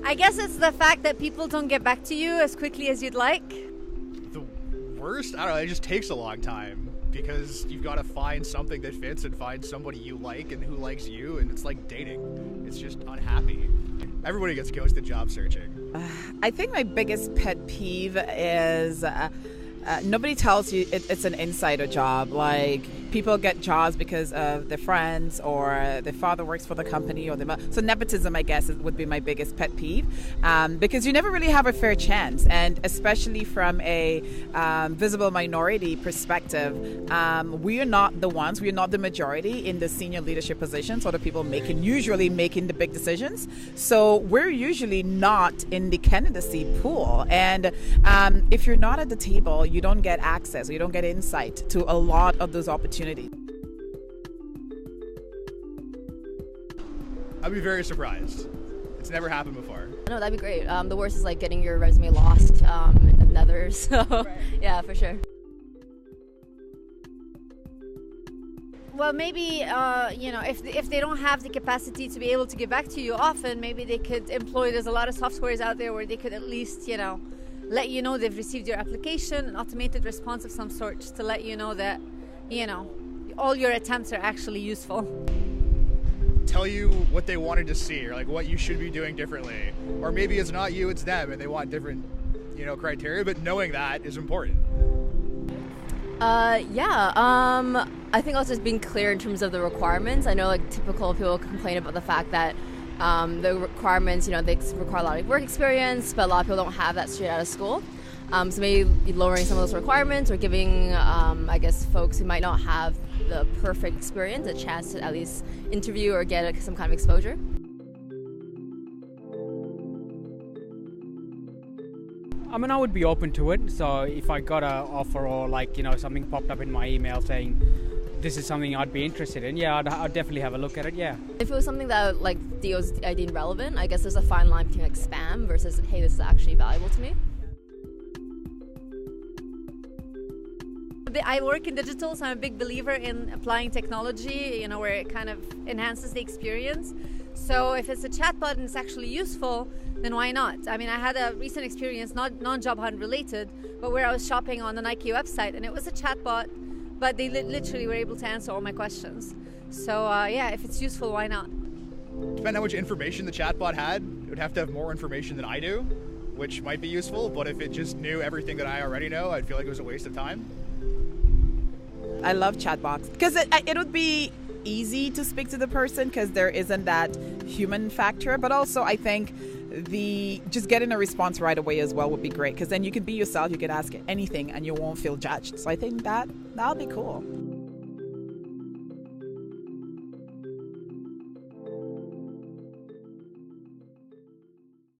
I guess it's the fact that people don't get back to you as quickly as you'd like. The worst? I don't know, it just takes a long time because you've got to find something that fits and find somebody you like and who likes you, and it's like dating. It's just unhappy. Everybody gets ghosted job searching. I think my biggest pet peeve is nobody tells you it's an insider job. Like, people get jobs because of their friends or their father works for the company or so nepotism, I guess, would be my biggest pet peeve, because you never really have a fair chance, and especially from a visible minority perspective, we are not the ones, we are not the majority in the senior leadership positions or the people usually making the big decisions. So we're usually not in the candidacy pool, and if you're not at the table, you don't get access or you don't get insight to a lot of those opportunities. I'd be very surprised. It's never happened before. No, that'd be great. The worst is like getting your resume lost in the nether. So, right. Yeah, for sure. Well, maybe, if they don't have the capacity to be able to get back to you often, maybe they could employ, there's a lot of softwares out there where they could at least, let you know they've received your application, an automated response of some sort, just to let you know that, all your attempts are actually useful. Tell you what they wanted to see, or like what you should be doing differently. Or maybe it's not you, it's them, and they want different, criteria, but knowing that is important. I think also just being clear in terms of the requirements. I know like typical people complain about the fact that the requirements, they require a lot of work experience, but a lot of people don't have that straight out of school. So maybe lowering some of those requirements or giving, folks who might not have the perfect experience a chance to at least interview or get some kind of exposure. I mean, I would be open to it. So if I got an offer or something popped up in my email saying this is something I'd be interested in, I'd definitely have a look at it, yeah. If it was something that I deemed relevant, I guess there's a fine line between spam versus, hey, this is actually valuable to me. I work in digital, so I'm a big believer in applying technology, where it kind of enhances the experience. So if it's a chatbot and it's actually useful, then why not? I mean, I had a recent experience, not non-job hunt related, but where I was shopping on the Nike website, and it was a chatbot, but they literally were able to answer all my questions. So if it's useful, why not? Depending on how much information the chatbot had, it would have to have more information than I do, which might be useful, but if it just knew everything that I already know, I'd feel like it was a waste of time. I love chatbots because it would be easy to speak to the person because there isn't that human factor, but also I think just getting a response right away as well would be great, because then you can be yourself, you can ask anything and you won't feel judged. So I think that'll be cool.